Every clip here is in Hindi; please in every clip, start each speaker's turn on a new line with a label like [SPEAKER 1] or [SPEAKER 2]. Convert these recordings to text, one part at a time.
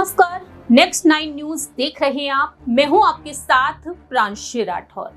[SPEAKER 1] नमस्कार, नेक्स्ट 9 न्यूज देख रहे हैं आप। मैं हूं आपके साथ प्रांशी राठौर।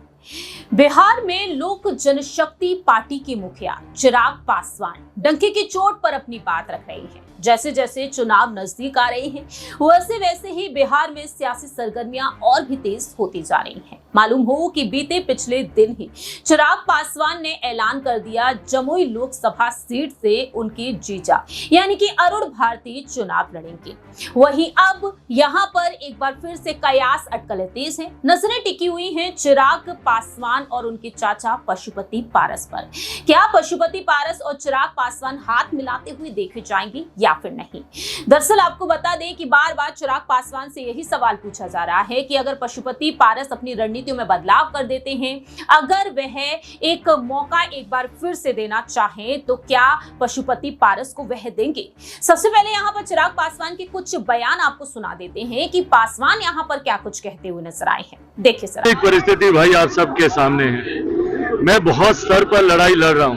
[SPEAKER 1] बिहार में लोक जनशक्ति पार्टी के मुखिया चिराग पासवान डंके की चोट पर अपनी बात रख रहे हैं। जैसे जैसे चुनाव नजदीक आ रहे हैं वैसे वैसे ही बिहार में सियासी सरगर्मियां और भी तेज होती जा रही हैं। मालूम हो कि बीते पिछले दिन ही चिराग पासवान ने ऐलान कर दिया जमुई लोकसभा सीट से उनके जीजा यानी कि अरुण भारती चुनाव लड़ेंगे। वहीं अब यहां पर एक बार फिर से कयास अटकलें तेज हैं। नजरें टिकी हुई हैं चिराग पासवान और उनके चाचा पशुपति पारस पर। क्या पशुपति पारस और चिराग पासवान हाथ मिलाते हुए देखे जाएंगे या फिर नहीं? दरअसल आपको बता दें कि बार बार चिराग पासवान से यही सवाल पूछा जा रहा है कि अगर पशुपति पारस अपनी रणनीतियों में बदलाव कर देते हैं, अगर वह एक मौका एक बार फिर से देना चाहें तो क्या पशुपति पारस को वह देंगे? सबसे पहले यहाँ पर चिराग पासवान के कुछ बयान आपको सुना देते हैं कि पासवान यहाँ पर क्या कुछ कहते हुए नजर आए हैं। देखिए सर।
[SPEAKER 2] एक परिस्थिति भाई आप सबके सामने है। मैं बहुत स्तर पर लड़ाई लड़ रहा हूँ।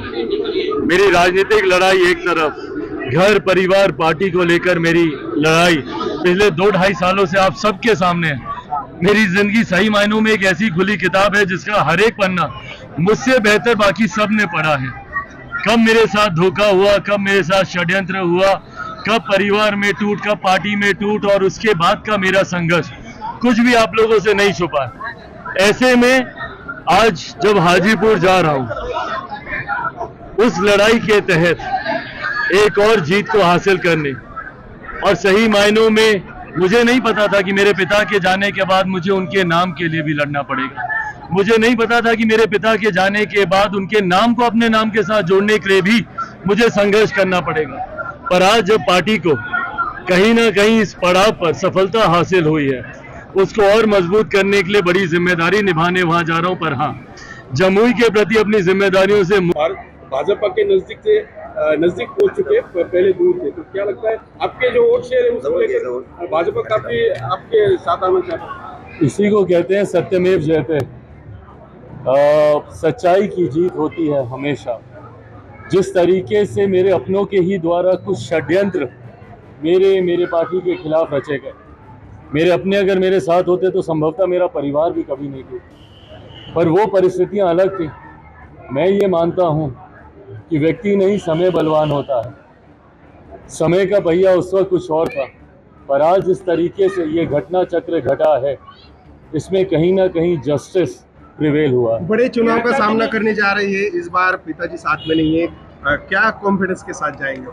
[SPEAKER 2] मेरी राजनीतिक लड़ाई एक तरफ, घर परिवार पार्टी को लेकर मेरी लड़ाई पिछले 2-2.5 सालों से आप सबके सामने है। मेरी जिंदगी सही मायनों में एक ऐसी खुली किताब है जिसका हर एक पन्ना मुझसे बेहतर बाकी सब ने पढ़ा है। कब मेरे साथ धोखा हुआ, कब मेरे साथ षड्यंत्र हुआ, कब परिवार में टूट, कब पार्टी में टूट और उसके बाद का मेरा संघर्ष, कुछ भी आप लोगों से नहीं छुपा। ऐसे में आज जब हाजीपुर जा रहा हूं उस लड़ाई के तहत एक और जीत को हासिल करने, और सही मायनों में मुझे नहीं पता था कि मेरे पिता के जाने के बाद मुझे उनके नाम के लिए भी लड़ना पड़ेगा। मुझे नहीं पता था कि मेरे पिता के जाने के बाद उनके नाम को अपने नाम के साथ जोड़ने के लिए भी मुझे संघर्ष करना पड़ेगा। पर आज जब पार्टी को कहीं ना कहीं इस पड़ाव पर सफलता हासिल हुई है, उसको और मजबूत करने के लिए बड़ी जिम्मेदारी निभाने वहां जा रहा हूं। पर हाँ, जमुई के प्रति अपनी जिम्मेदारियों से
[SPEAKER 3] भाजपा के नजदीक पहुंच चुके, पहले दूर थे, तो क्या लगता है आपके जो वोट शेयर है उसको लेकर भाजपा काफी आपके साथ आना चाहते हैं?
[SPEAKER 2] इसी को कहते हैं सत्यमेव जयते। सच्चाई की जीत होती है हमेशा। जिस तरीके से मेरे अपनों के ही द्वारा कुछ षड्यंत्र मेरे पार्टी के खिलाफ रचे गए, मेरे अपने अगर मेरे साथ होते तो संभवतः मेरा परिवार भी कभी नहीं टूटा। पर वो परिस्थितियां अलग थी। मैं ये मानता हूँ कि व्यक्ति नहीं, समय बलवान होता है। समय का पहिया उस वक्त कुछ और था, पर आज जिस तरीके से ये घटना चक्र घटा है, इसमें कहीं ना कहीं जस्टिस प्रिवेल हुआ।
[SPEAKER 3] बड़े चुनाव का सामना करने जा रही है इस बार, पिताजी साथ में नहीं है, क्या कॉन्फिडेंस के साथ जाएंगे?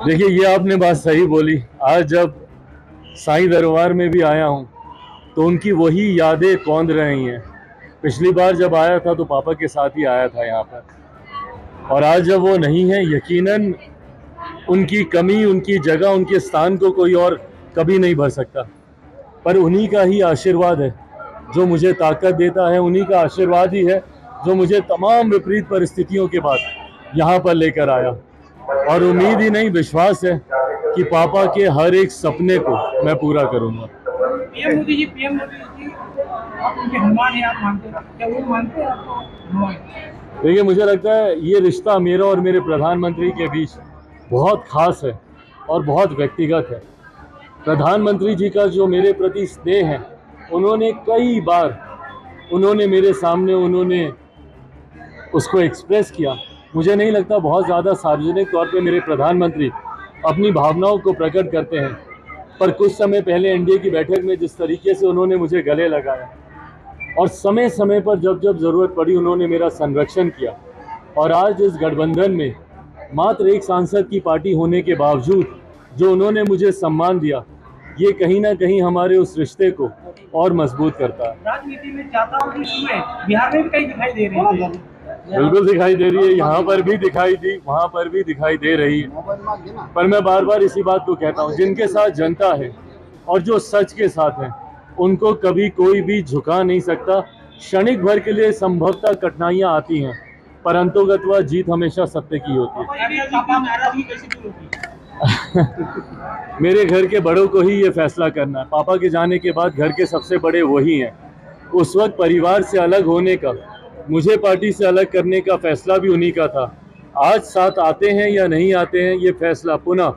[SPEAKER 2] देखिए, ये आपने बात सही बोली। आज जब साईं दरबार में भी आया हूँ तो उनकी वही यादें कौंध रही हैं। पिछली बार जब आया था तो पापा के साथ ही आया था यहाँ पर, और आज जब वो नहीं है, यकीनन उनकी कमी, उनकी जगह, उनके स्थान को कोई और कभी नहीं भर सकता। पर उन्हीं का ही आशीर्वाद है जो मुझे ताकत देता है, उन्हीं का आशीर्वाद ही है जो मुझे तमाम विपरीत परिस्थितियों के बाद यहाँ पर लेकर आया। और उम्मीद ही नहीं, विश्वास है कि पापा के हर एक सपने को मैं पूरा करूँगा।
[SPEAKER 4] पीएम मोदी जी आप उनके हनुमान हैं, आप मानते हैं? क्या वो मानते हैं आपको हनुमान?
[SPEAKER 2] देखिए, मुझे लगता है ये रिश्ता मेरा और मेरे प्रधानमंत्री के बीच बहुत खास है और बहुत व्यक्तिगत है। प्रधानमंत्री जी का जो मेरे प्रति स्नेह है, उन्होंने कई बार मेरे सामने उसको एक्सप्रेस किया। मुझे नहीं लगता बहुत ज़्यादा सार्वजनिक तौर पे मेरे प्रधानमंत्री अपनी भावनाओं को प्रकट करते हैं, पर कुछ समय पहले एनडीए की बैठक में जिस तरीके से उन्होंने मुझे गले लगाया और समय समय पर जब जब ज़रूरत पड़ी उन्होंने मेरा संरक्षण किया, और आज इस गठबंधन में मात्र एक सांसद की पार्टी होने के बावजूद जो उन्होंने मुझे सम्मान दिया, ये कहीं ना कहीं हमारे उस रिश्ते को और मजबूत करता है।
[SPEAKER 4] राजनीति में चाहता हूँ कि इसमें बिहार में भी कहीं दिखाई दे रही है।
[SPEAKER 2] बिल्कुल दिखाई दे रही है, यहाँ पर भी दिखाई दी, वहाँ पर भी दिखाई दे रही है। पर मैं बार बार इसी बात को कहता हूँ, जिनके साथ जनता है और जो सच के साथ है, उनको कभी कोई भी झुका नहीं सकता। क्षणिक भर के लिए संभवतः कठिनाइयाँ आती हैं, पर अंतोगत्वा जीत हमेशा सत्य की होती है। मेरे घर के बड़ों को ही ये फैसला करना है। पापा के जाने के बाद घर के सबसे बड़े वही हैं। उस वक्त परिवार से अलग होने का, मुझे पार्टी से अलग करने का फैसला भी उन्हीं का था। आज साथ आते हैं या नहीं आते हैं, ये फैसला पुनः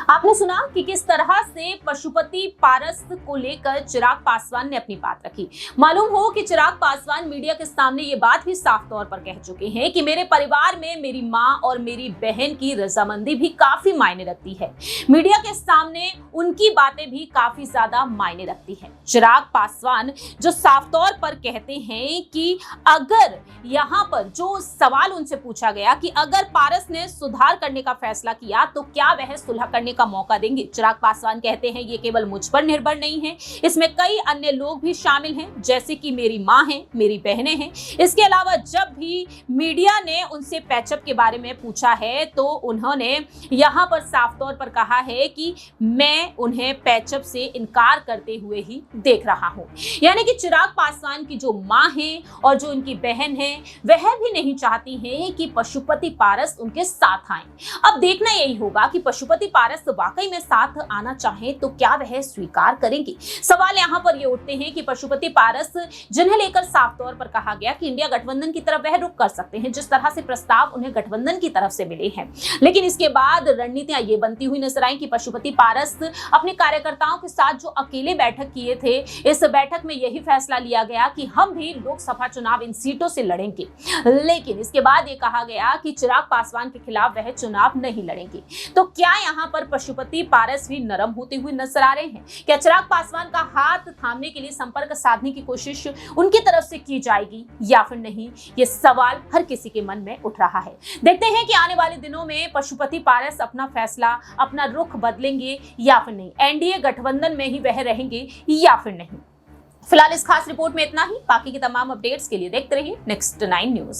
[SPEAKER 1] आपने सुना कि किस तरह से पशुपति पारस को लेकर चिराग पासवान ने अपनी बात रखी। मालूम हो कि चिराग पासवान मीडिया के सामने ये बात भी साफ तौर पर कह चुके हैं कि मेरे परिवार में मेरी मां और मेरी बहन की रजामंदी भी काफी मायने रखती है। मीडिया के सामने उनकी बातें भी काफी ज्यादा मायने रखती है। चिराग पासवान जो साफ तौर पर कहते हैं कि अगर यहाँ पर जो सवाल उनसे पूछा गया कि अगर पारस ने सुधार करने का फैसला किया तो क्या वह सुलह करने का मौका देंगे। चिराग पासवान कहते हैं ये केवल मुझ पर निर्भर नहीं है, इसमें कई अन्य लोग भी शामिल हैं, जैसे कि मेरी मां है, मेरी बहनें हैं। इसके अलावा जब भी मीडिया ने उनसे पैचअप के बारे में पूछा है तो उन्होंने यहां पर साफ तौर पर कहा है कि मैं उन्हें पैचअप से इनकार करते हुए ही देख रहा हूं। यानी कि चिराग पासवान की जो मां है और जो उनकी बहन है वह भी नहीं चाहती है कि पशुपति पारस उनके साथ आए। अब देखना यही होगा कि पशुपति पारस वाकई में साथ आना चाहे तो क्या वह स्वीकार करेंगे। सवाल यहाँ पर ये उठते हैं कि पशुपति पारस जिन्हें लेकर साफ तौर पर कहा गया कि इंडिया गठबंधन की तरफ वह रुख कर सकते हैं, जिस तरह से प्रस्ताव उन्हें गठबंधन की तरफ से मिले हैं, लेकिन इसके बाद रणनीतियां ये बनती हुई नजर आई कि पशुपति पारस अपने कार्यकर्ताओं के साथ जो अकेले बैठक किए थे, इस बैठक में यही फैसला लिया गया कि हम भी लोकसभा चुनाव इन सीटों से लड़ेंगे, लेकिन इसके बाद ये कहा गया कि चिराग पासवान के खिलाफ वह चुनाव नहीं लड़ेंगे। तो क्या यहाँ पर पशुपति पारस भी नरम होते हुए नजर आ रहे हैं? क्या चिराग पासवान का हाथ थामने के लिए संपर्क साधने की कोशिश उनकी तरफ से की जाएगी या फिर नहीं, ये सवाल हर किसी के मन में उठ रहा है। देखते हैं कि आने वाले दिनों में पशुपति पारस अपना फैसला, अपना रुख बदलेंगे या फिर नहीं, एनडीए गठबंधन में ही वह रहेंगे या फिर नहीं। फिलहाल इस खास रिपोर्ट में इतना ही। बाकी की तमाम अपडेट्स के लिए देखते रहिए नेक्स्ट 9 न्यूज।